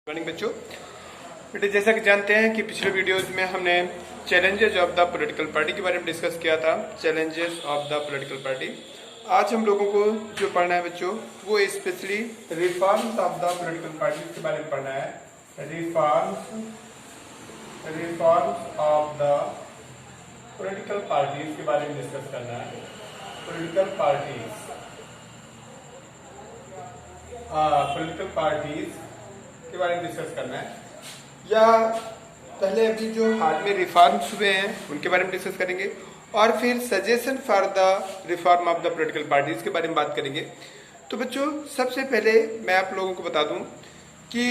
Morning बच्चों। बेटे जैसा कि जानते हैं कि पिछले वीडियोस में हमने challenges of the political party के बारे में डिस्कस किया था। Challenges of the political party आज हम लोगों को जो पढ़ना है बच्चों वो specially reforms of the political party के बारे में पढ़ना है। Reforms of the political parties के बारे में डिस्कस करना है। पॉलिटिकल पार्टीज के बारे में डिस्कस करना है, या पहले अभी जो हाल में रिफॉर्म्स हुए हैं उनके बारे में डिस्कस करेंगे और फिर suggestion for the reform of the political parties के बारे में बात करेंगे। तो बच्चों सबसे पहले मैं आप लोगों को बता दूं कि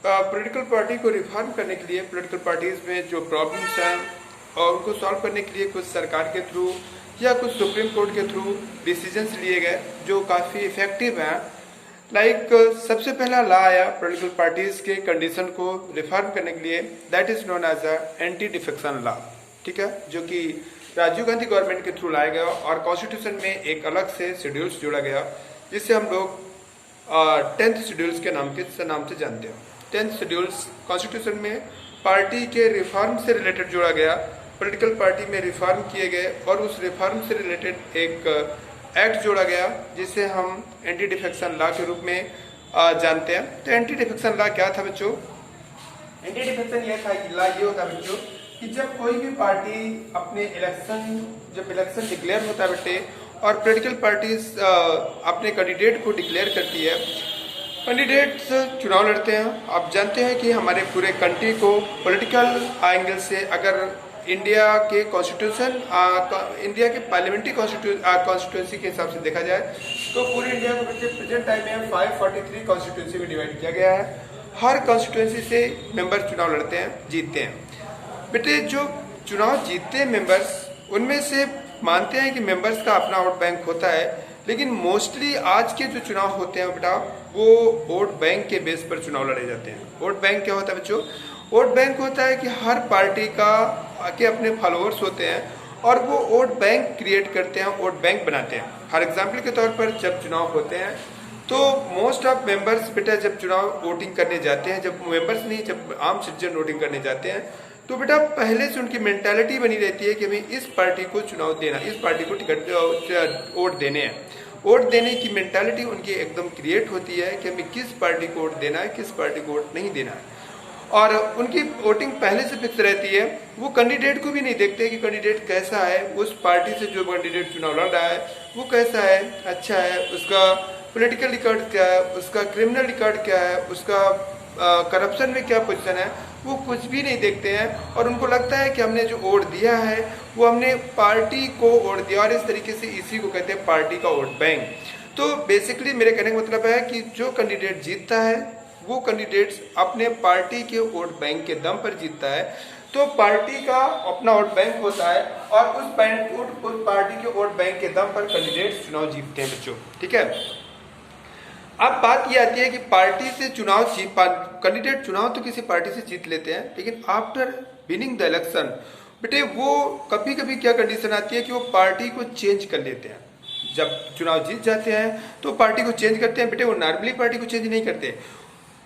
पॉलिटिकल पार्टी को रिफॉर्म करने के लिए पॉलिटिकल पार्टीज में जो प्रॉब्लम्स हैं और उनको सॉल्व करने के लिए कुछ सरकार के थ्रू या कुछ सुप्रीम कोर्ट के थ्रू डिसीजंस लिए गए जो काफ़ी इफेक्टिव हैं। सबसे पहला लॉ आया पॉलिटिकल पार्टीज के कंडीशन को रिफॉर्म करने के लिए, that is known as a anti defection law, ठीक है, जो कि राजीव गांधी गवर्नमेंट के थ्रू लाया गया और कॉन्स्टिट्यूशन में एक अलग से शेड्यूल्स जोड़ा गया जिससे हम लोग 10th शेड्यूल्स के नाम से जानते हैं। 10th शेड्यूल्स कॉन्स्टिट्यूशन में पार्टी के रिफॉर्म से रिलेटेड जोड़ा गया, पॉलिटिकल पार्टी में रिफॉर्म किए गए और उस रिफॉर्म से रिलेटेड एक एक्ट जोड़ा गया जिसे हम एंटी डिफेक्शन लॉ के रूप में जानते हैं। तो एंटी डिफेक्शन लॉ क्या था बच्चों? एंटी डिफेक्शन लॉ ये होता है बच्चों कि जब कोई भी पार्टी अपने इलेक्शन डिक्लेयर होता है बेटे और पॉलिटिकल पार्टीज अपने कैंडिडेट को डिक्लेयर करती है, कैंडिडेट्स चुनाव लड़ते हैं। आप जानते हैं कि हमारे पूरे कंट्री को पॉलिटिकल एंगल से अगर इंडिया के कॉन्स्टिट्यूशन इंडिया के पार्लियामेंट्री कॉन्स्टिट्यूंसी के हिसाब से देखा जाए तो पूरे इंडिया को प्रेजेंट टाइम में 543 कॉन्स्टिट्यूंसी में डिवाइड किया गया है। हर कॉन्स्टिट्यूंसी से मेंबर चुनाव लड़ते हैं, जीतते हैं। बेटे जो चुनाव जीतते हैं मेंबर्स, उनमें से मानते हैं कि मेंबर्स का अपना वोट बैंक होता है, लेकिन मोस्टली आज के जो चुनाव होते हैं बेटा वो वोट बैंक के बेस पर चुनाव लड़े जाते हैं। वोट बैंक क्या होता है बच्चों? वोट बैंक होता है कि हर पार्टी के अपने फॉलोअर्स होते हैं और वो वोट बैंक क्रिएट करते हैं, वोट बैंक बनाते हैं। फॉर एग्जाम्पल के तौर पर जब चुनाव होते हैं तो मोस्ट ऑफ मेंबर्स बेटा जब चुनाव वोटिंग करने जाते हैं, जब आम सिटीजन वोटिंग करने जाते हैं तो बेटा पहले से उनकी मेंटालिटी बनी रहती है कि हमें इस पार्टी को चुनाव देना, इस पार्टी को टिकट वोट देने हैं। वोट देने की मेंटालिटी उनकी एकदम क्रिएट होती है कि हमें किस पार्टी को वोट देना है, किस पार्टी को वोट नहीं देना है, और उनकी वोटिंग पहले से फिक्स रहती है। वो कैंडिडेट को भी नहीं देखते कि कैंडिडेट कैसा है, उस पार्टी से जो कैंडिडेट चुनाव लड़ रहा है वो कैसा है, अच्छा है, उसका पॉलिटिकल रिकॉर्ड क्या है, उसका क्रिमिनल रिकॉर्ड क्या है, उसका करप्शन में क्या पोजीशन है, वो कुछ भी नहीं देखते हैं और उनको लगता है कि हमने जो वोट दिया है वो हमने पार्टी को वोट दिया, और इस तरीके से इसी को कहते हैं पार्टी का वोट बैंक। तो बेसिकली मेरे कहने का मतलब है कि जो कैंडिडेट जीतता है वो कैंडिडेट्स अपने पार्टी के वोट बैंक के दम पर जीतता है। तो पार्टी का अपना वोट बैंक होता है और उस पार्टी के वोट बैंक के दम पर कैंडिडेट्स चुनाव जीतते हैं बच्चों, ठीक है। अब बात ये आती है कि पार्टी से कैंडिडेट चुनाव तो किसी पार्टी से जीत लेते हैं, लेकिन आफ्टर विनिंग द इलेक्शन बेटे वो कभी कभी क्या कंडीशन आती है कि वो पार्टी को चेंज कर लेते हैं। जब चुनाव जीत जाते हैं तो पार्टी को चेंज करते हैं बेटे, वो नॉर्मली पार्टी को चेंज नहीं करते,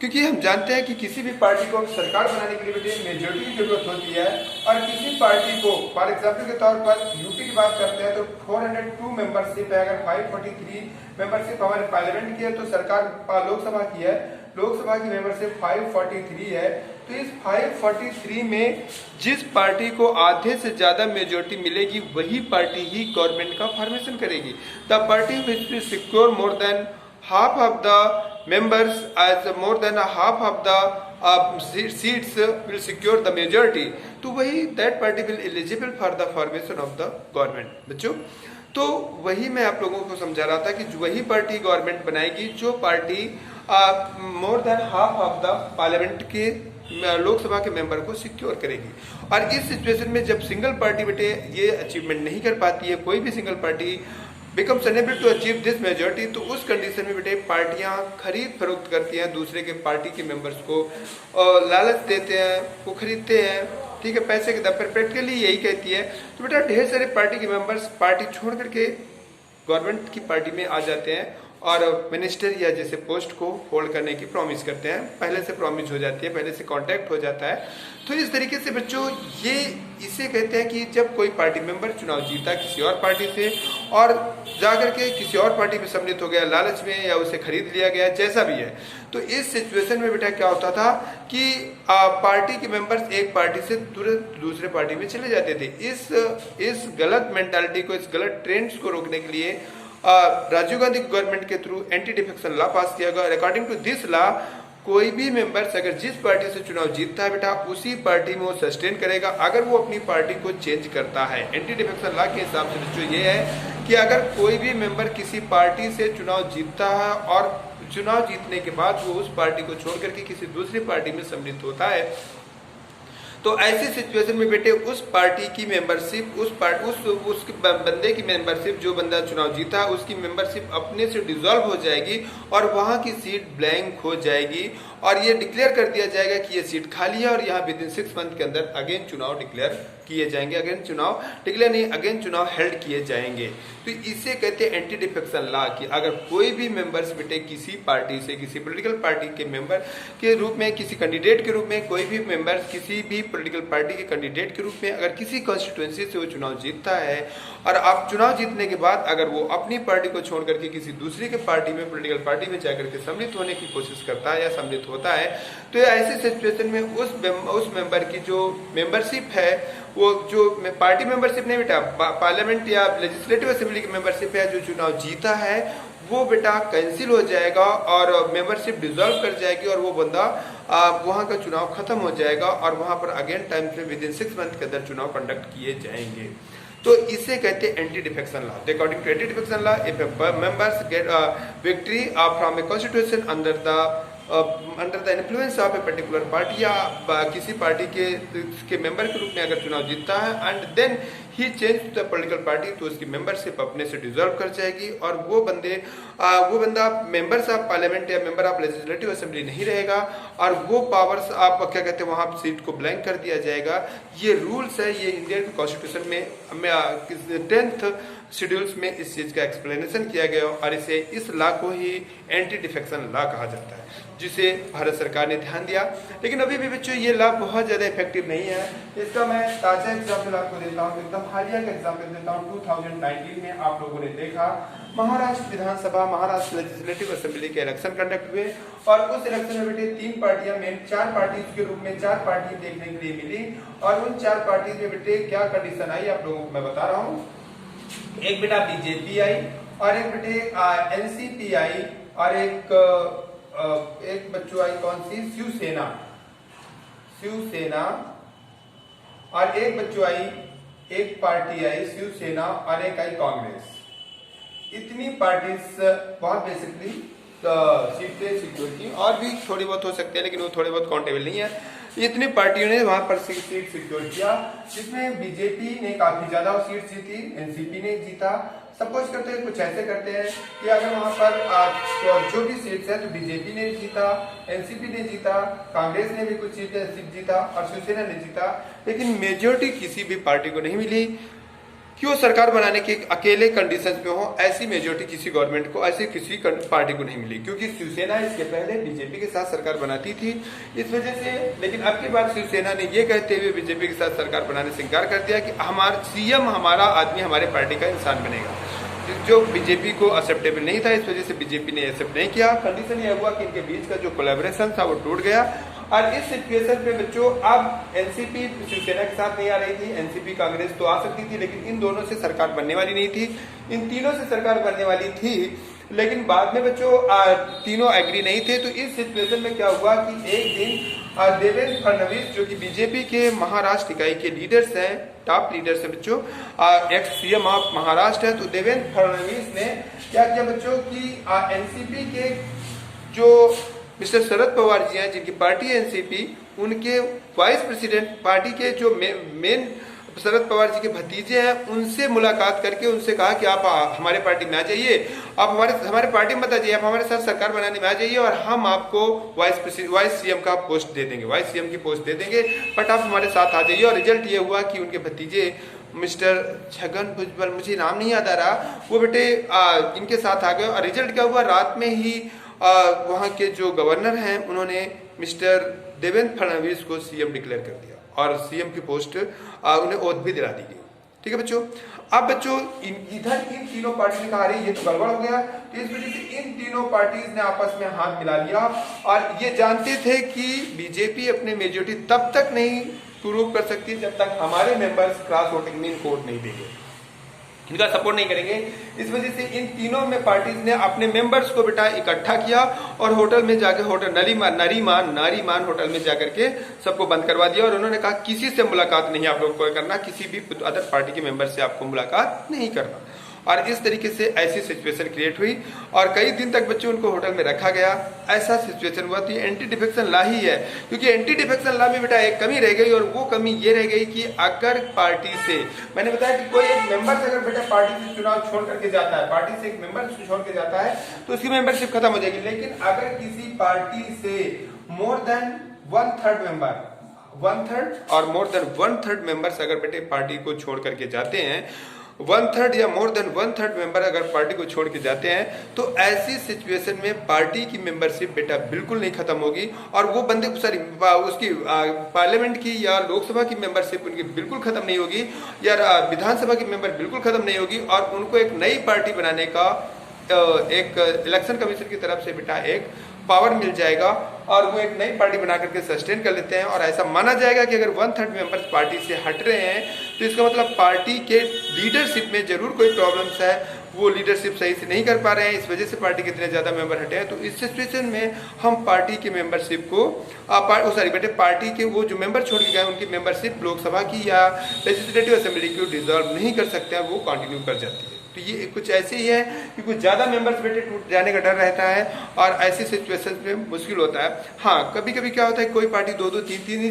क्योंकि हम जानते हैं कि किसी भी पार्टी को सरकार बनाने के लिए बेटे मेजोरिटी की जरूरत होती है। और किसी पार्टी को फॉर एग्जाम्पल के तौर पर यूपी की बात करते हैं तो 402 मेंबरशिप है, अगर 543 मेंबरशिप हमारे पार्लियामेंट की है तो सरकार लोकसभा की है, लोकसभा की मेंबरशिप 543 है। तो इस 543 में जिस पार्टी को आधे से ज्यादा मेजोरिटी मिलेगी वही पार्टी ही गवर्नमेंट का फॉर्मेशन करेगी। The party which will secure more than half of the members as more than a half of the seats will secure the majority, तो वही that party will eligible for the formation of the government बच्चों। तो वही मैं आप लोगों को समझा रहा था कि वही पार्टी गवर्नमेंट बनाएगी जो party more than half of the parliament के लोकसभा के मेंबर को सिक्योर करेगी। और इस सिचुएशन में जब सिंगल पार्टी बेटे ये अचीवमेंट नहीं कर पाती है, कोई भी single party becomes unable to achieve this majority, तो उस कंडीशन में बेटे पार्टियां खरीद फरोख्त करती हैं दूसरे के पार्टी के मेंबर्स को, लालच देते हैं, वो खरीदते हैं, ठीक है, पैसे के दम पर। प्रैक्टिकली यही कहती है। तो बेटा ढेर सारे पार्टी के मेंबर्स पार्टी छोड़ करके गवर्नमेंट की पार्टी में आ जाते हैं और मिनिस्टर या जैसे पोस्ट को होल्ड करने की प्रॉमिस करते हैं, पहले से प्रॉमिस हो जाती है, पहले से कांटेक्ट हो जाता है। तो इस तरीके से बच्चों ये इसे कहते हैं कि जब कोई पार्टी मेंबर चुनाव जीता किसी और पार्टी से और जाकर के किसी और पार्टी में सम्मिलित हो गया लालच में, या उसे खरीद लिया गया, जैसा भी है, तो इस सिचुएशन में बेटा क्या होता था कि पार्टी के मेंबर्स एक पार्टी से तुरंत दूसरे पार्टी में चले जाते थे। इस गलत मेंटालिटी को, इस गलत ट्रेंड्स को रोकने के लिए राजीव गांधी गवर्नमेंट के थ्रू एंटी डिफेक्शन लॉ पास किया गया। अकॉर्डिंग टू दिस लॉ कोई भी मेंबर्स अगर जिस पार्टी से चुनाव जीतता है बेटा उसी पार्टी में वो सस्टेन करेगा अगर वो अपनी पार्टी को चेंज करता है। एंटी डिफेक्शन लॉ के हिसाब से बच्चों ये है कि अगर कोई भी मेंबर किसी पार्टी से चुनाव जीतता है और चुनाव जीतने के बाद वो उस पार्टी को छोड़ करके किसी दूसरी पार्टी में सम्मिलित होता है, तो ऐसी सिचुएशन में बेटे उस पार्टी की मेंबरशिप, उस बंदे की मेंबरशिप, जो बंदा चुनाव जीता उसकी मेंबरशिप अपने से डिसॉल्व हो जाएगी और वहां की सीट ब्लैंक हो जाएगी और ये डिक्लेयर कर दिया जाएगा कि ये सीट खाली है और यहाँ विद इन 6 मंथ के अंदर अगेन चुनाव डिक्लेयर किए जाएंगे, अगेन चुनाव हेल्ड किए जाएंगे। तो इसे कहते हैं एंटी डिफेक्शन लॉ कि अगर कोई भी मेंबर्स बेटे किसी पार्टी से, किसी पॉलिटिकल पार्टी के मेंबर के रूप में, किसी कैंडिडेट के रूप में, कोई भी मेंबर्स किसी भी पॉलिटिकल पार्टी के कैंडिडेट के रूप में अगर किसी कॉन्स्टिट्यूएंसी से वो चुनाव जीतता है और अब चुनाव जीतने के बाद अगर वो अपनी पार्टी को छोड़ करके किसी दूसरी के पार्टी में, पॉलिटिकल पार्टी में जाकर के सम्मिलित होने की कोशिश करता है या सम्मिलित होता है, तो ऐसी सिचुएशन में उस मेंबर की जो मेंबरशिप है, वो जो पार्टी मेंबरशिप नहीं बेटा, पार्लियामेंट या लेजिस्लेटिव असेंबली की मेंबरशिप है, जो चुनाव जीता है वो बेटा कैंसिल हो जाएगा और मेंबरशिप डिसॉल्व कर जाएगी और वो बंदा वहां का चुनाव खत्म हो जाएगा और वहां पर again time frame with in 6 month के अंदर चुनाव कंडक्ट किए जाएंगे। तो इसे कहते हैं anti defection law. According to anti defection law, if members get victory from a constitution under the influence of a particular party, या किसी पार्टी के मेंबर के रूप में अगर चुनाव जीतता है and then he change to the political party, तो उसकी मेंबरशिप अपने से डिसॉल्व कर जाएगी और वो बंदा मेंबर्स ऑफ पार्लियामेंट या मेंबर ऑफ लेजिस्लेटिव असेंबली नहीं रहेगा और वो पावर्स आप क्या कहते हैं वहां सीट को ब्लैंक कर दिया जाएगा। ये रूल्स है, ये इंडियन कॉन्स्टिट्यूशन में 10th शेड्यूल्स में इस चीज का एक्सप्लेनेशन किया गया और इस लॉ को ही एंटी डिफेक्शन लॉ कहा जाता है, जिसे भारत सरकार ने ध्यान दिया। लेकिन अभी भी बच्चों ये लॉ बहुत ज्यादा इफेक्टिव नहीं है। इसका मैं ताजा एग्जाम्पल आपको देता हूँ, एकदम हालिया का एग्जाम्पल देता हूँ। 2019 में आप लोगों ने देखा महाराष्ट्र विधानसभा, महाराष्ट्र लेजिस्लेटिव असेंबली के इलेक्शन कंडक्ट हुए और उस इलेक्शन में बेटे 3 पार्टियां में 4 पार्टी के रूप में 4 पार्टी देखने के लिए मिली और उन 4 पार्टी में बेटे क्या कंडीशन आई आप लोगों को मैं बता रहा हूँ। एक बेटा बीजेपी आई और एक बेटे एनसीपी आई और एक बच्चों आई कौन सी, शिवसेना और एक बच्चों आई, एक पार्टी आई शिवसेना और एक आई कांग्रेस। इतनी पार्टीज वहां बेसिकली सीटें सिक्योर की, और भी थोड़ी बहुत हो सकते हैं लेकिन वो थोड़े बहुत काउंटेबल नहीं है। इतनी पार्टियों ने वहां पर सीट सिक्योर किया, जिसमें बीजेपी ने काफी ज्यादा सीट जीती, एनसीपी ने जीता। सपोज करते हैं कुछ ऐसे करते हैं कि अगर वहां पर जो भी सीट्स है तो बीजेपी ने जीता, एनसीपी ने जीता, कांग्रेस ने भी कुछ सीट जीता और शिवसेना ने जीता, लेकिन मेजोरिटी किसी भी पार्टी को नहीं मिली। क्यों? सरकार बनाने के अकेले कंडीशंस पे हो, ऐसी मेजोरिटी किसी गवर्नमेंट को, ऐसी किसी पार्टी को नहीं मिली, क्योंकि शिवसेना इसके पहले बीजेपी के साथ सरकार बनाती थी इस वजह से। लेकिन अब की बार शिवसेना ने ये कहते हुए बीजेपी के साथ सरकार बनाने से इनकार कर दिया कि हमारा सीएम हमारा आदमी हमारे पार्टी का इंसान बनेगा, जो बीजेपी को एक्सेप्टेबल नहीं था। इस वजह से बीजेपी ने एक्सेप्ट नहीं किया। कंडीशन यह हुआ कि इनके बीच का जो कोलैबोरेशन था वो टूट गया और इस सिचुएशन पे बच्चों अब एनसीपी शिवसेना के साथ नहीं आ रही थी, एनसीपी कांग्रेस तो आ सकती थी लेकिन इन दोनों से सरकार बनने वाली नहीं थी। इन तीनों से सरकार बनने वाली थी लेकिन बाद में बच्चों तीनों एग्री नहीं थे। तो इस सिचुएशन में क्या हुआ कि एक दिन देवेंद्र फडणवीस जो कि बीजेपी के महाराष्ट्र इकाई के लीडर्स हैं, टॉप लीडर्स हैं बच्चों, एक्स सीएम ऑफ महाराष्ट्र है, तो देवेंद्र फडणवीस ने क्या किया बच्चों कि एनसीपी के जो मिस्टर शरद पवार जी हैं जिनकी पार्टी है एनसीपी, उनके वाइस प्रेसिडेंट पार्टी के जो मेन शरद पवार जी के भतीजे हैं, उनसे मुलाकात करके उनसे कहा कि आप हमारे पार्टी में आ जाइए, आप हमारे पार्टी में मत आ जाइए, आप हमारे साथ सरकार बनाने में आ जाइए और हम आपको वाइस सीएम का पोस्ट दे देंगे, वाइस सीएम की पोस्ट दे देंगे, बट आप हमारे साथ आ जाइए। और रिजल्ट ये हुआ कि उनके भतीजे मिस्टर छगन भुजबल, मुझे नाम नहीं याद आ रहा, वो बेटे इनके साथ आ गए। और रिजल्ट क्या हुआ, रात में ही वहाँ के जो गवर्नर हैं उन्होंने मिस्टर देवेंद्र फडणवीस को सीएम डिक्लेयर कर दिया और सीएम की पोस्ट उन्हें ओथ भी दिला दी गई। ठीक है बच्चों। अब बच्चों इधर इन तीनों पार्टी ने कहा अरे ये तो गड़बड़ हो गया, तो इस वजह से इन तीनों पार्टीज ने आपस में हाथ मिला लिया और ये जानते थे कि बीजेपी अपने मेजोरिटी तब तक नहीं प्रूव कर सकती जब तक हमारे मेंबर्स क्रॉस वोटिंग में वोट नहीं देंगे, इनका सपोर्ट नहीं करेंगे। इस वजह से इन तीनों में पार्टीज ने अपने मेंबर्स को बेटा इकट्ठा किया और होटल में जाकर, होटल नारीमान होटल में जाकर के सबको बंद करवा दिया और उन्होंने कहा किसी से मुलाकात नहीं आप लोग को करना, किसी भी अदर पार्टी के मेंबर से आपको मुलाकात नहीं करना। और इस तरीके से ऐसी सिचुएशन क्रिएट हुई और कई दिन तक बच्चों उनको होटल में रखा गया। ऐसा सिचुएशन हुआ। तो ये एंटी डिफेक्शन लॉ ही है, क्योंकि एंटी डिफेक्शन लॉ में बेटा एक कमी रह गई और वो कमी ये रह गई कि अगर पार्टी से, मैंने बताया कि कोई एक मेंबर से अगर बेटा पार्टी से चुनाव छोड़ करके जाता है, पार्टी से एक मेंबर छोड़ के जाता है तो उसकी मेंबरशिप खत्म हो जाएगी। लेकिन अगर किसी पार्टी से मोर देन 1/3 मेंबर, 1/3 और मोर देन 1/3 मेंबर्स अगर बेटे पार्टी को छोड़ करके जाते हैं, 1/3 या मोर देन 1/3 मेंबर अगर पार्टी को छोड़ के जाते हैं, तो ऐसी सिचुएशन में पार्टी की मेंबरशिप बेटा बिल्कुल नहीं खत्म होगी और वो बंदे उसकी पार्लियामेंट की या लोकसभा की मेंबरशिप उनकी बिल्कुल खत्म नहीं होगी या विधानसभा की मेंबर बिल्कुल खत्म नहीं होगी और उनको एक नई पार्टी बनाने का एक इलेक्शन कमीशन की तरफ से बेटा एक पावर मिल जाएगा और वो एक नई पार्टी बना करके सस्टेन कर लेते हैं। और ऐसा माना जाएगा कि अगर 1/3 मेंबर्स पार्टी से हट रहे हैं तो इसका मतलब पार्टी के लीडरशिप में जरूर कोई प्रॉब्लम्स है, वो लीडरशिप सही से नहीं कर पा रहे हैं, इस वजह से पार्टी के इतने ज्यादा मेंबर हटे हैं। तो इस सिचुएशन में हम पार्टी की मेंबरशिप को पार्टी के वो जो मेंबर छोड़ के गए उनकी मेंबरशिप लोकसभा की या लेजिस्लेटिव असेंबली की डिसॉल्व नहीं कर सकते हैं, वो कंटिन्यू कर जाती है। तो ये कुछ ऐसे ही है कि कुछ ज्यादा मेंबर्स बेटे टूट जाने का डर रहता है और ऐसी सिचुएशन में मुश्किल होता है। हाँ, कभी कभी क्या होता है कोई पार्टी 2-2, 3-3 ही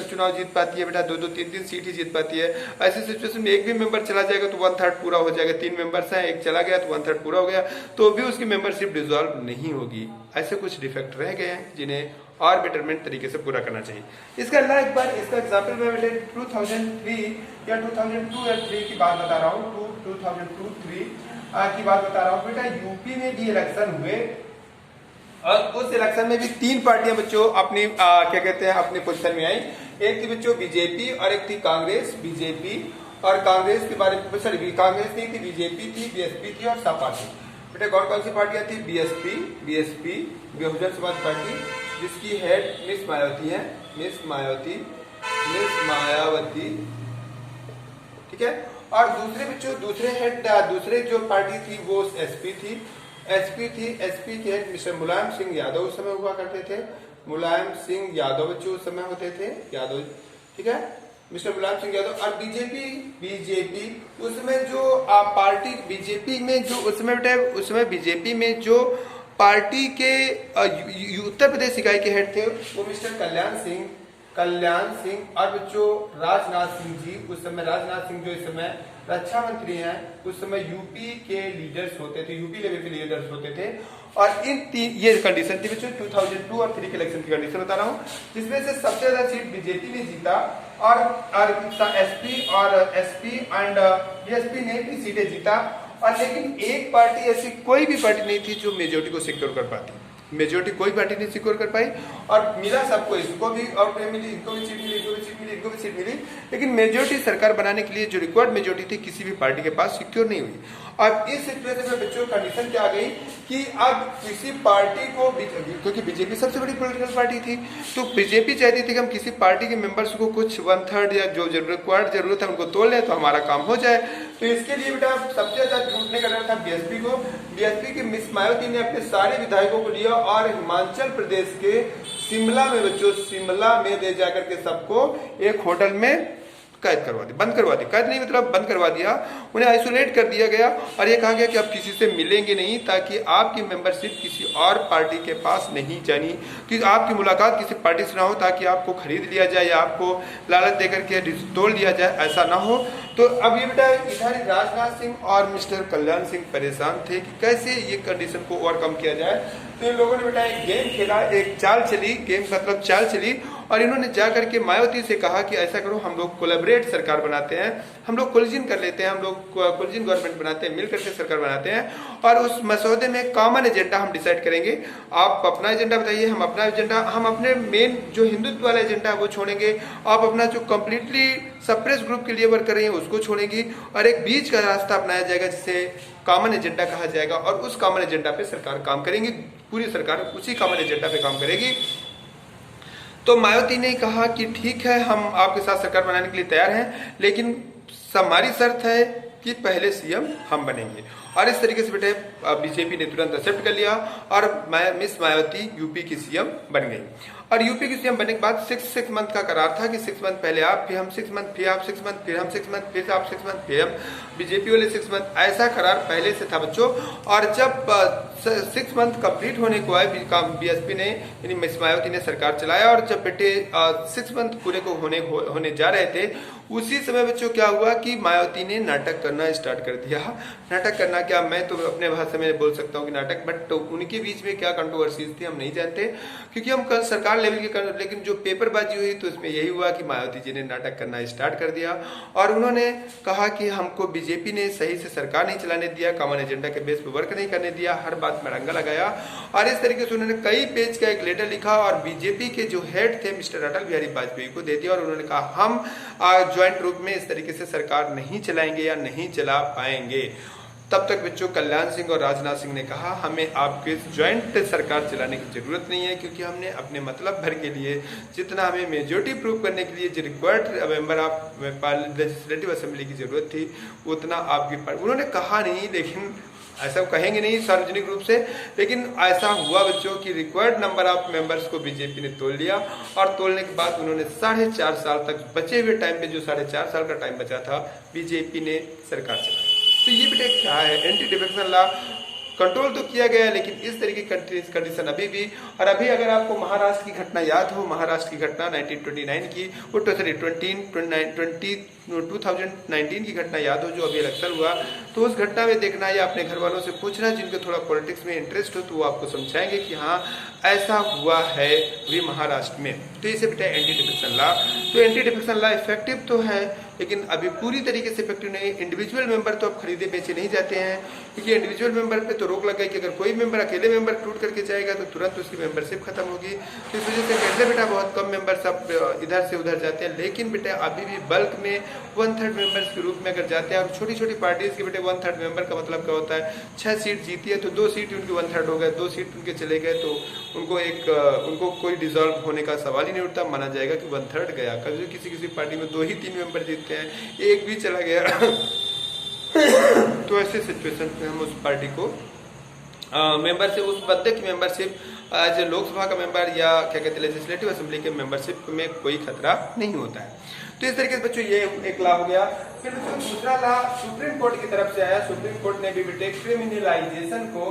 चुनाव जीत पाती है बेटा, 2-2, 3-3 सीट ही जीत पाती है। ऐसी सिचुएशन में एक भी मेंबर चला जाएगा तो 1/3 पूरा हो जाएगा। 3 मेंबर्स हैं, एक चला गया तो 1/3 पूरा हो गया, तो भी उसकी मेंबरशिप डिसॉल्व नहीं होगी। ऐसे कुछ डिफेक्ट रह गए हैं जिन्हें और बेटरमेंट तरीके से पूरा करना चाहिए। इसका अल्लाह एक बार इसका एग्जाम्पल मैं बेटे 2003 या 2002 या 3 की बात बता रहा हूँ, 2002-3 की बात बता रहा हूँ। बेटा यूपी में भी इलेक्शन हुए और उस इलेक्शन में भी 3 पार्टियां बच्चों अपनी क्या कहते हैं अपनी पोजीशन में आई। एक थी बच्चों बीजेपी और एक थी कांग्रेस। बीजेपी और कांग्रेस के बारे में सॉरी कांग्रेस नहीं थी, बीजेपी थी, बीएसपी थी और सपा थी। बेटा कौन सी पार्टियां थी? बीएसपी बहुजन समाज पार्टी, जिसकी हेड मिस मायावती है, मिस मायावती, ठीक है। और दूसरे बच्चों दूसरे जो पार्टी थी वो एसपी के हेड मिस्टर मुलायम सिंह यादव उस समय हुआ करते थे। मुलायम सिंह यादव बच्चों उस समय होते थे यादव, ठीक है, मिस्टर मुलायम सिंह यादव। और बीजेपी उसमें जो पार्टी बीजेपी में जो उसमें बीजेपी में जो पार्टी के उत्तर प्रदेश इकाई के हेड थे वो मिस्टर कल्याण सिंह और बच्चों राजनाथ सिंह जी। उस समय राजनाथ सिंह जो इस समय रक्षा मंत्री हैं, उस समय यूपी के लीडर्स होते थे, यूपी लेवल के लीडर्स होते थे। और ये कंडीशन थी बच्चों 2002 और 3 के इलेक्शन की कंडीशन बता रहा हूँ, जिसमें से सबसे ज्यादा सीट बीजेपी ने जीता और एसपी एंड बीएसपी ने भी सीटें जीता। और लेकिन एक पार्टी ऐसी कोई भी पार्टी नहीं थी जो मेजोरिटी को सिक्योर कर पाती। मेजोरिटी कोई पार्टी नहीं सिक्योर कर पाई और मिला सबको, इसको भी और मिली, इनको भी सीट मिली, इनको भी सीट मिली, लेकिन मेजोरिटी सरकार बनाने के लिए जो रिक्वायर्ड मेजोरिटी थी किसी भी पार्टी के पास सिक्योर नहीं हुई। और इस सिचुएशन में बच्चों कंडीशन क्या आ गई कि अब किसी पार्टी को, क्योंकि बीजेपी सबसे बड़ी पॉलिटिकल पार्टी थी, तो बीजेपी चाहती थी कि हम किसी पार्टी के मेंबर्स को कुछ 1/3 या जो रिक्वायर्ड जरूरत है उनको तोड़ लें तो हमारा काम हो जाए। तो इसके लिए बेटा सबसे ज्यादा ढूंढने का डर था बीएसपी को। बीएसपी की मिस मायावती ने अपने सारे विधायकों को लिया और हिमाचल प्रदेश के शिमला में बच्चों शिमला में ले जाकर के सबको एक होटल में कैद करवा दी, बंद करवा दी, कैद नहीं मतलब बंद करवा दिया, उन्हें आइसोलेट कर दिया गया और ये कहा गया कि आप किसी से मिलेंगे नहीं ताकि आपकी मेंबरशिप किसी और पार्टी के पास नहीं जानी, कि आपकी मुलाकात किसी पार्टी से ना हो ताकि आपको खरीद लिया जाए या आपको लालच देकर के तोड़ लिया जाए, ऐसा ना हो। तो अब ये बेटा इधर राजनाथ सिंह और मिस्टर कल्याण सिंह परेशान थे कि कैसे ये कंडीशन को ओवरकम किया जाए। तो इन लोगों ने बेटा एक गेम खेला, एक चाल चली, गेम मतलब चाल चली और इन्होंने जा करके मायावती से कहा कि ऐसा करो, हम लोग कोलैबोरेट सरकार बनाते हैं, हम लोग कोलिजन कर लेते हैं, हम लोग कोलिजन गवर्नमेंट बनाते हैं, मिलकर के सरकार बनाते हैं और उस मसौदे में कॉमन एजेंडा हम डिसाइड करेंगे। आप अपना एजेंडा बताइए, हम अपना एजेंडा, हम अपने मेन जो हिंदुत्व वाला एजेंडा है वो छोड़ेंगे, आप अपना जो कंप्लीटली सप्रेस ग्रुप के लिए वर्क कर रहे हैं उसको छोड़ेंगी और एक बीच का रास्ता अपनाया जाएगा जिसे कॉमन एजेंडा कहा जाएगा और उस कॉमन एजेंडा पे सरकार काम करेंगी, पूरी सरकार उसी कॉमन एजेंडा पे काम करेगी। तो मायावती ने कहा कि ठीक है, हम आपके साथ सरकार बनाने के लिए तैयार हैं, लेकिन हमारी शर्त है कि पहले सीएम हम बनेंगे। और इस तरीके से बेटे बीजेपी ने तुरंत एक्सेप्ट कर लिया और मिस मायावती यूपी की सीएम बन गई। और यूपी की सीएम बनने के बाद 6 मंथ का करार था कि 6 मंथ पहले आप, फिर हम 6 मंथ, फिर आप 6 मंथ, फिर हम 6 मंथ, फिर आप 6 मंथ, फिर हम, बीजेपी वाले 6 मंथ, ऐसा करार पहले से था बच्चों। और जब 6 मंथ कंप्लीट होने को आए, बीएसपी ने यानी मिस मायावती ने सरकार चलाया और जब बेटे 6 मंथ पूरे को होने जा रहे थे, उसी समय बच्चों क्या हुआ कि मायावती ने नाटक करना स्टार्ट कर दिया। नाटक करना क्या, मैं तो अपने भाषा में बोल सकता हूँ कि नाटक, बट तो उनके बीच में क्या कंट्रोवर्सीज थी हम नहीं जानते, क्योंकि हम कल सरकार लेवल के, लेकिन जो पेपरबाजी हुई तो इसमें यही हुआ कि मायावती जी ने नाटक करना स्टार्ट कर दिया और उन्होंने कहा कि हमको बीजेपी ने सही से सरकार नहीं चलाने दिया, कॉमन एजेंडा के बेस पे वर्क नहीं करने दिया, हर बात में रंगा लगाया। और इस तरीके से उन्होंने कई पेज का एक लेटर लिखा और बीजेपी के जो हेड थे मिस्टर अटल बिहारी वाजपेयी को दे दिया और उन्होंने कहा हम ज्वाइंट रूप में इस तरीके से सरकार नहीं चलाएंगे या नहीं चला पाएंगे। तब तक बच्चों कल्याण सिंह और राजनाथ सिंह ने कहा हमें आपके ज्वाइंट सरकार चलाने की जरूरत नहीं है, क्योंकि हमने अपने मतलब भर के लिए जितना हमें मेजोरिटी प्रूव करने के लिए जो required member of legislative assembly की जरूरत थी उतना आपकी, उन्होंने कहा नहीं, लेकिन ऐसा कहेंगे नहीं सार्वजनिक रूप से, लेकिन ऐसा हुआ बच्चों की रिक्वायर्ड नंबर ऑफ मेंबर्स को बीजेपी ने तोड़ लिया और तोड़ने के बाद उन्होंने 4.5 साल तक, बचे हुए टाइम पे जो 4.5 साल का टाइम बचा था, बीजेपी ने सरकार चलाई। तो ये बेटे क्या है, एंटी डिफेक्शन लॉ कंट्रोल तो किया गया, लेकिन इस तरीके की कंडीशन अभी भी। और अभी अगर आपको महाराष्ट्र की घटना याद हो, महाराष्ट्र की घटना 1929 की, वो 2019 की घटना याद हो जो अभी इलेक्शन हुआ, तो उस घटना में देखना या अपने घर वालों से पूछना जिनको थोड़ा पॉलिटिक्स में इंटरेस्ट हो, तो वो आपको समझाएंगे कि हाँ ऐसा हुआ है भी महाराष्ट्र में। तो इसे बेटा एंटी डिफेक्शन लॉ, तो एंटी डिफेक्शन लॉ इफेक्टिव तो है लेकिन अभी पूरी तरीके से इफेक्टिव नहीं। इंडिविजुअल मेंबर तो अब खरीदे बेचे नहीं जाते हैं, क्योंकि इंडिविजुअल मेंबर पे तो रोक लग गई कि अगर कोई मेंबर अकेले मेंबर टूट करके जाएगा तो तुरंत उसकी मेंबरशिप खत्म होगी। तो इस वजह से पहले बेटा बहुत कम मेंबर सब इधर से उधर जाते हैं, लेकिन बेटा अभी भी बल्क में 1/3 मेंबर्स के रूप में अगर जाते हैं। और छोटी छोटी पार्टीज के बेटे 1/3 मेंबर का मतलब क्या होता है, 6 सीट जीती है तो 2 सीट उनकी 1/3 हो गए, 2 सीट उनके चले गए तो उनको कोई डिसॉल्व होने का सवाल ही नहीं उठता, माना जाएगा कि 1/3 गया। कभी किसी पार्टी में 2 ही 3 मेंबर जीतते हैं, एक भी चला गया तो ऐसे सिचुएशन में हम उस पार्टी को मेंबर से, उस बंदे की मेंबरशिप एज लोकसभा का मेंबर या क्या कहते हैं लेजिस्लेटिव असेंबली के मेंबरशिप में कोई खतरा नहीं होता है। तो इस तरीके से बच्चों ये एक लॉ हो गया। फिर बच्चों दूसरा लॉ सुप्रीम कोर्ट की तरफ से आया। सुप्रीम कोर्ट ने भी बेटे क्रिमिनलाइजेशन को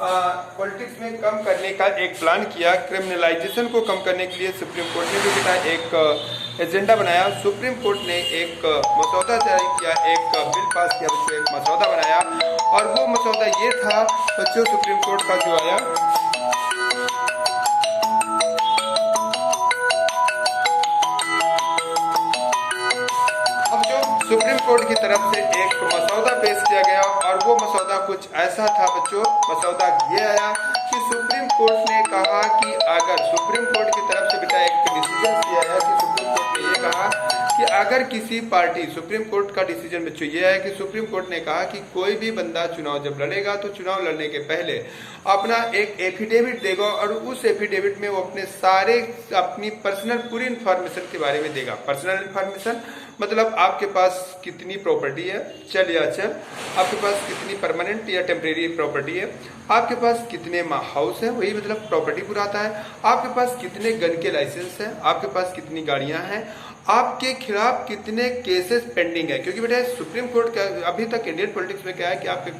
पॉलिटिक्स में कम करने का एक प्लान किया। क्रिमिनलाइजेशन को कम करने के लिए सुप्रीम कोर्ट ने भी बेटा एक एजेंडा बनाया। सुप्रीम कोर्ट ने एक मसौदा जारी किया, एक बिल पास किया बच्चों, एक मसौदा बनाया और वो मसौदा ये था बच्चों सुप्रीम कोर्ट का जो आया, अब जो सुप्रीम कोर्ट की तरफ से एक मसौदा पेश किया गया और वो मसौदा कुछ ऐसा था बच्चों, मसौदा ये आया कि सुप्रीम कोर्ट ने कहा कि अगर सुप्रीम कोर्ट की तरफ से बेटा एक डिसीजन किया है कि सुप्रीम कोर्ट ने ये कहा कि अगर किसी पार्टी, सुप्रीम कोर्ट का डिसीजन बच्चों ये है कि सुप्रीम कोर्ट ने कहा कि कोई भी बंदा चुनाव जब लड़ेगा तो चुनाव लड़ने के पहले अपना एक एफिडेविट देगा और उस एफिडेविट में वो अपनी पर्सनल पूरी इंफॉर्मेशन के बारे में देगा। पर्सनल इंफॉर्मेशन मतलब आपके पास कितनी प्रॉपर्टी है, चल या अचल, आपके पास कितनी परमानेंट या टेम्परेरी प्रॉपर्टी है, आपके पास कितने हाउस है, वही मतलब प्रॉपर्टी पूरा आता है, आपके पास कितने गन के लाइसेंस है, आपके पास कितनी गाड़ियां हैं, आपके खिलाफ कितने केसेस पेंडिंग है। क्योंकि बेटा सुप्रीम कोर्ट का अभी तक इंडियन पॉलिटिक्स में क्या है कि आपके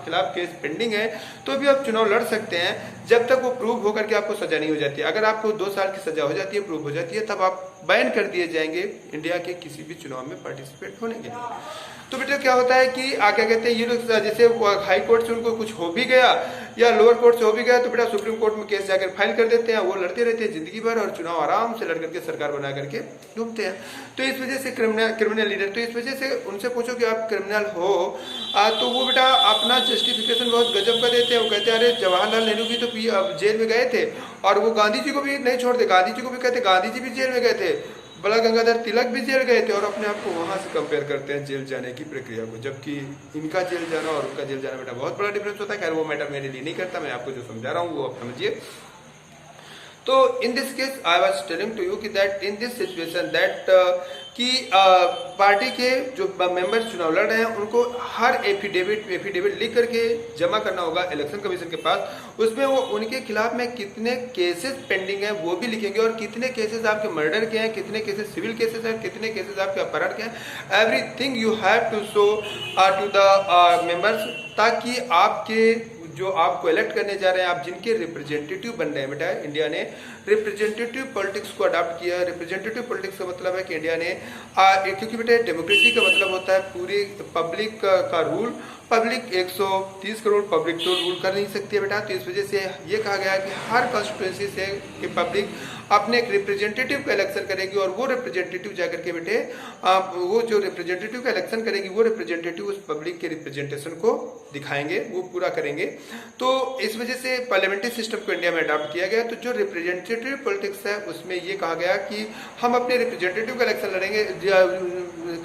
खिलाफ केस पेंडिंग है तो भी आप चुनाव लड़ सकते हैं जब तक वो प्रूव होकर के आपको सजा नहीं हो जाती है। अगर आपको 2 साल की सजा हो जाती है, प्रूव हो जाती है, तब आप बैन कर दिए जाएंगे इंडिया के किसी भी चुनाव में पार्टिसिपेट होने के लिए। तो बेटा क्या होता है कि क्या कहते हैं, ये लोग जैसे हाई कोर्ट से उनको कुछ हो भी गया या लोअर कोर्ट से हो भी गया तो बेटा सुप्रीम कोर्ट में केस जाकर फाइल कर देते हैं, वो लड़ते रहते हैं जिंदगी भर और चुनाव आराम से लड़ करके सरकार बना करके घूमते हैं। तो इस वजह से क्रिमिनल लीडर, तो इस वजह से उनसे पूछो कि आप क्रिमिनल हो तो वो बेटा अपना जस्टिफिकेशन बहुत गजब का देते हैं। वो कहते हैं अरे जवाहरलाल नेहरू भी तो जेल में गए थे और वो गांधी जी को भी नहीं छोड़ते, गांधी जी को भी कहते गांधी जी भी जेल में गए थे, बाल गंगाधर तिलक भी जेल गए थे, और अपने आप को वहां से कंपेयर करते हैं जेल जाने की प्रक्रिया को, जबकि इनका जेल जाना और उनका जेल जाना बेटा बहुत बड़ा डिफरेंस होता है। खैर वो मैटर मेरे लिए नहीं करता, मैं आपको जो समझा रहा हूँ वो आप समझिए। तो in this case I was telling to you कि that in this situation that कि पार्टी के जो मेंबर चुनाव लड़ रहे हैं उनको हर एफिडेविट लिख करके जमा करना होगा इलेक्शन कमीशन के पास। उसमें वो उनके खिलाफ में कितने केसेस पेंडिंग हैं वो भी लिखेंगे, और कितने केसेस आपके मर्डर के हैं, कितने केसेस सिविल केसेस हैं, कितने केसेस आपके अपहरण के हैं, everything you have to show to the members, ताकि आपके जो आपको इलेक्ट करने जा रहे हैं, आप जिनके रिप्रेजेंटेटिव बन रहे हैं। बेटा इंडिया ने रिप्रेजेंटेटिव पॉलिटिक्स को अडॉप्ट किया। रिप्रेजेंटेटिव पॉलिटिक्स का मतलब है कि इंडिया ने क्योंकि बेटा डेमोक्रेसी का मतलब होता है पूरी पब्लिक का रूल, पब्लिक 130 करोड़ पब्लिक तो रूल कर नहीं सकती है बेटा। तो इस वजह से ये कहा गया कि हर कॉन्स्टिट्यूंसी से कि पब्लिक अपने एक रिप्रेजेंटेटिव का इलेक्शन करेगी, और वो रिप्रेजेंटेटिव जाकर के बेटे वो जो रिप्रेजेंटेटिव का इलेक्शन करेगी वो रिप्रेजेंटेटिव उस पब्लिक के रिप्रेजेंटेशन को दिखाएंगे, वो पूरा करेंगे। तो इस वजह से पार्लियामेंट्री सिस्टम को इंडिया में अडॉप्ट किया गया। तो जो रिप्रेजेंटेटिव पॉलिटिक्स है उसमें ये कहा गया कि हम अपने रिप्रेजेंटेटिव का इलेक्शन लड़ेंगे,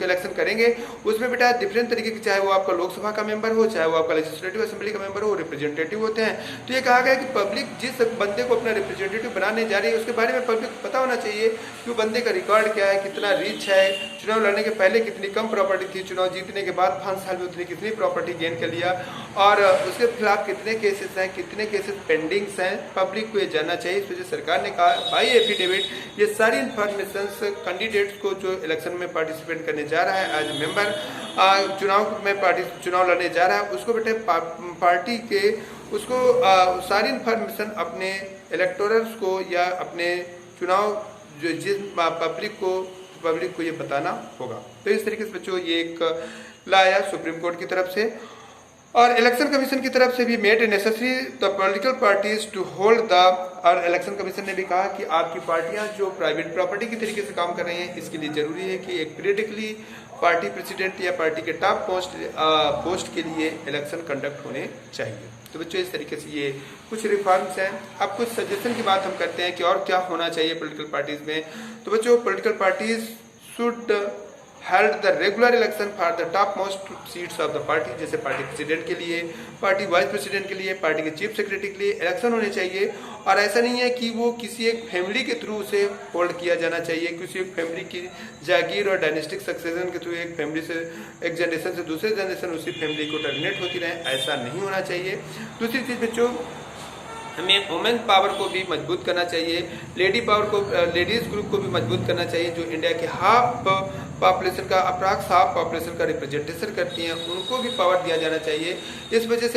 इलेक्शन करेंगे, उसमें बेटा डिफरेंट तरीके की, चाहे वो आपका लोकसभा का मेंबर हो, चाहे वो आपका लेजिस्लेटिव असेंबली का मेंबर हो, रिप्रेजेंटेटिव होते हैं। तो ये कहा गया कि पब्लिक जिस बंदे को अपना रिप्रेजेंटेटिव बनाने जा रही है उसके बारे में पब्लिक पता होना चाहिए कि वो बंदे का रिकॉर्ड क्या है, कितना रिच है, चुनाव लड़ने के पहले कितनी कम प्रॉपर्टी थी, चुनाव जीतने के बाद 5 साल में उसने कितनी प्रॉपर्टी गेन कर लिया, और उसके खिलाफ कितने केसेस हैं, कितने केसेस पेंडिंग्स हैं, पब्लिक को ये जानना चाहिए। इस वजह सरकार ने कहा बाई एफिडेविट ये सारी इंफॉर्मेशन कैंडिडेट्स को जो इलेक्शन में पार्टिसिपेट करने जा रहा है एज ए मेंबर, चुनाव लड़ने जा रहा है, उसको बेटे पार्टी के उसको सारी इंफॉर्मेशन अपने इलेक्टोरल्स को या अपने चुनाव जो जिस पब्लिक को ये बताना होगा। तो इस तरीके से बच्चों ये एक लाया सुप्रीम कोर्ट की तरफ से, और इलेक्शन कमीशन की तरफ से भी made necessary the political parties to hold the, और इलेक्शन कमीशन ने भी कहा कि आपकी पार्टियां जो प्राइवेट प्रॉपर्टी की तरीके से काम कर रही हैं, इसके लिए जरूरी है कि एक पीरियडिकली पार्टी प्रेसिडेंट या पार्टी के टॉप पोस्ट के लिए इलेक्शन कंडक्ट होने चाहिए। तो बच्चों इस तरीके से ये कुछ रिफॉर्म्स हैं। अब कुछ सजेशन की बात हम करते हैं कि और क्या होना चाहिए पॉलिटिकल पार्टीज में। तो बच्चों political parties should held the regular election for the top most seats of the party, जैसे पार्टी प्रेसिडेंट के लिए, पार्टी वाइस प्रेसिडेंट के लिए, पार्टी के चीफ सेक्रेटरी के लिए इलेक्शन होने चाहिए। और ऐसा नहीं है कि वो किसी एक फैमिली के थ्रू उसे होल्ड किया जाना चाहिए, किसी एक फैमिली की जागीर और डायनेस्टिक सक्सेशन के थ्रू एक फैमिली से एक जनरेशन से दूसरे जनरेशन उसी फैमिली को टर्मिनेट होती रहे, ऐसा नहीं होना चाहिए। दूसरी चीज़ बच्चों हमें वुमेन पावर को भी मजबूत करना चाहिए, लेडी पावर को, लेडीज ग्रुप को भी मजबूत करना चाहिए, जो इंडिया के हाफ पॉपुलेशन का, अप्रॉक्स हाफ पॉपुलेशन का रिप्रेजेंटेशन करती हैं, उनको भी पावर दिया जाना चाहिए। इस वजह से